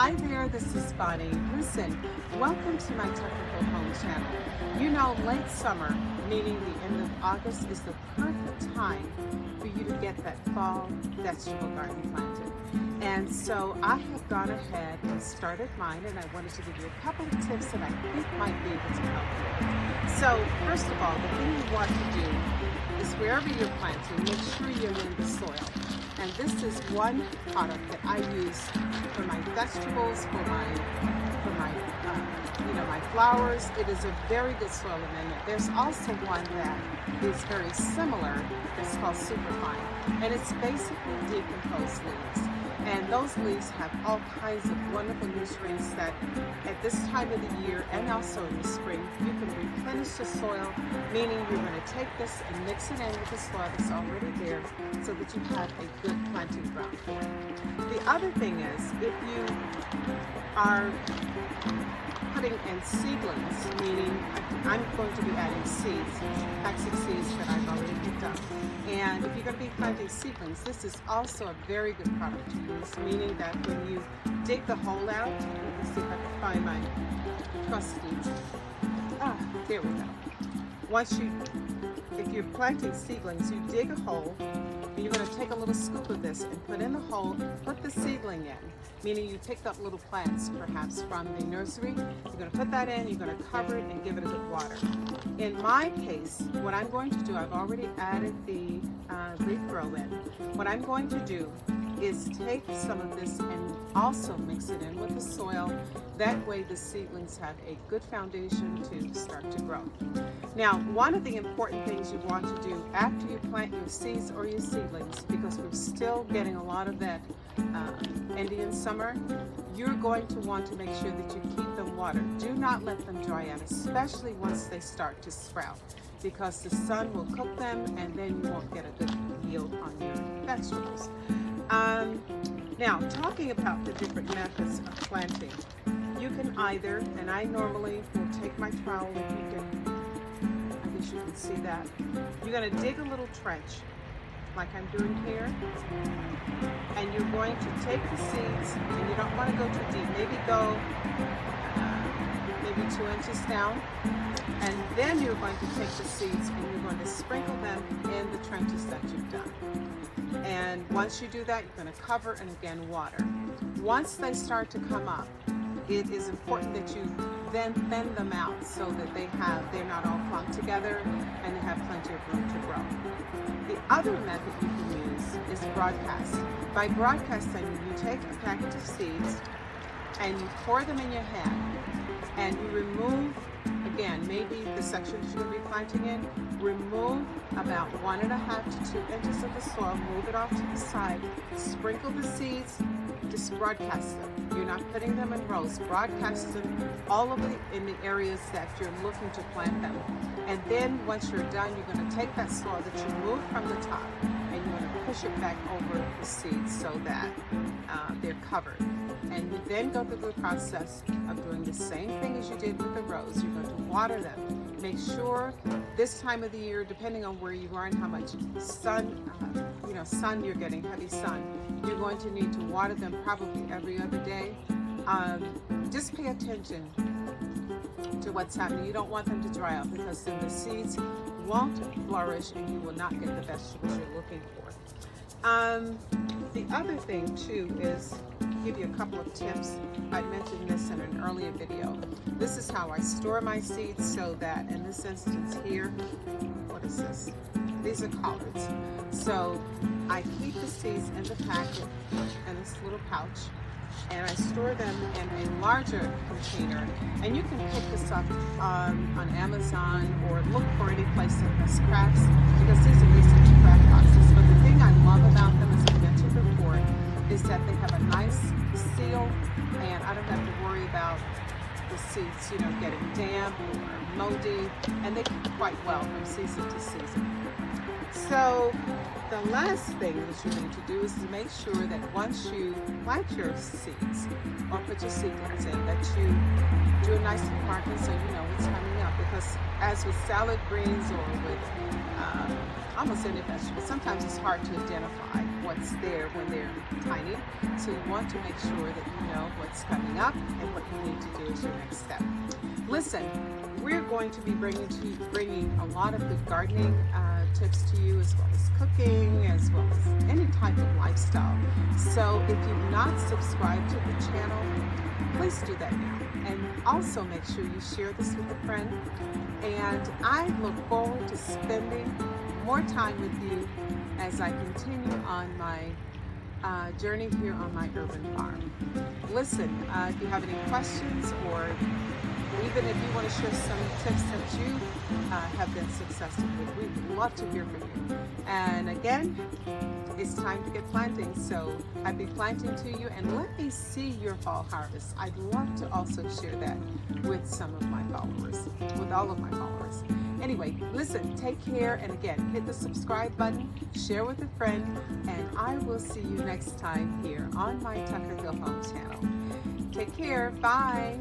Hi there, this is Bonnie. Listen, welcome to my Technical Home channel. You know, late summer, meaning the end of August, is the perfect time for you to get that fall vegetable garden planted. And so I have gone ahead and started mine, and I wanted to give you a couple of tips that I think might be able to help you. So first of all, the thing you want to do is wherever you're planting, make sure you're in the soil. And this is one product that I use for my vegetables, for my my flowers. It is a very good soil amendment. There's also one that is very similar. It's called Superfine, and it's basically decomposed leaves. And those leaves have all kinds of wonderful nutrients that at this time of the year and also in the spring, you can replenish the soil, meaning you're going to take this and mix it in with the soil that's already there so that you have a good planting ground for it. The other thing is, if you are putting in seedlings, meaning I'm going to be adding seeds, packs of seeds that I've already picked up. And if you're going to be planting seedlings, this is also a very good product to use, meaning that when you dig the hole out, let me see if I can find my trusty. There we go. If you're planting seedlings, you dig a hole, and you're going to take a little scoop of this and put in the hole, put the seedling in, meaning you picked up little plants perhaps from the nursery. You're going to put that in, you're going to cover it and give it a good water. In my case, what I'm going to do, I've already added the leaf grow in. What I'm going to do is take some of this and also mix it in with the soil. That way the seedlings have a good foundation to start to grow. Now, one of the important things you want to do after you plant your seeds or your seedlings, because we're still getting a lot of that Indian summer, you're going to want to make sure that you keep them watered. Do not let them dry out, especially once they start to sprout, because the sun will cook them and then you won't get a good yield on your vegetables. Now, talking about the different methods of planting, you can either, and I normally will take my trowel, if you can, I guess you can see that. You're going to dig a little trench, like I'm doing here, and you're going to take the seeds, and you don't want to go too deep, maybe go maybe 2 inches down, and then you're going to take the seeds and you're going to sprinkle them in the trenches that you've done. And once you do that, you're going to cover and again water. Once they start to come up, it is important that you then thin them out so that they're not all clumped together and they have plenty of room to grow. The other method you can use is broadcast. By broadcasting, you take a packet of seeds and you pour them in your hand and you remove, again, maybe the section that you're going to be planting in, remove about 1.5 to 2 inches of the soil, move it off to the side, sprinkle the seeds, just broadcast them. You're not putting them in rows, broadcast them all over in the areas that you're looking to plant them. And then once you're done, you're going to take that soil that you moved from the top and you're going to push it back over the seeds so that they're covered. And you then go through the process of doing the same thing as you did with the rows. You're going to water them. Make sure this time of the year, depending on where you are and how much sun you're getting, heavy sun, you're going to need to water them probably every other day. Just pay attention to what's happening. You don't want them to dry out, because then the seeds won't flourish and you will not get the vegetables you're looking for. The other thing too is, give you a couple of tips. I mentioned this in an earlier video. This is how I store my seeds, so that in this instance here, what is this? These are collards. So I keep the seeds in the packet in this little pouch, and I store them in a larger container. And you can pick this up on Amazon or look for any place that has crafts, because these are basically craft boxes. But the thing I love about them, as I mentioned before, is that they have a nice seal, and I don't have to worry about the seeds, getting damp or moldy, and they keep quite well from season to season. So the last thing that you need to do is to make sure that once you plant your seeds or put your seedlings in, that you do a nice marking so you know what's coming up. Because as with salad greens or with almost any vegetable, sometimes it's hard to identify what's there when they're tiny. So you want to make sure that you know what's coming up and what you need to do as your next step. Listen, we're going to be bringing a lot of good gardening tips to you, as well as cooking, as well as any type of lifestyle. So if you've not subscribed to the channel, please do that now. And also make sure you share this with a friend. And I look forward to spending more time with you as I continue on my journey here on my urban farm. Listen, if you have any questions, or even if you want to share some tips that you have been successful with, we'd love to hear from you. And again, it's time to get planting. So happy planting to you, and let me see your fall harvest. I'd love to also share that with some of my followers, with all of my followers. Anyway, listen, take care, and again, hit the subscribe button, share with a friend, and I will see you next time here on my Tucker Hill Home channel. Take care. Bye.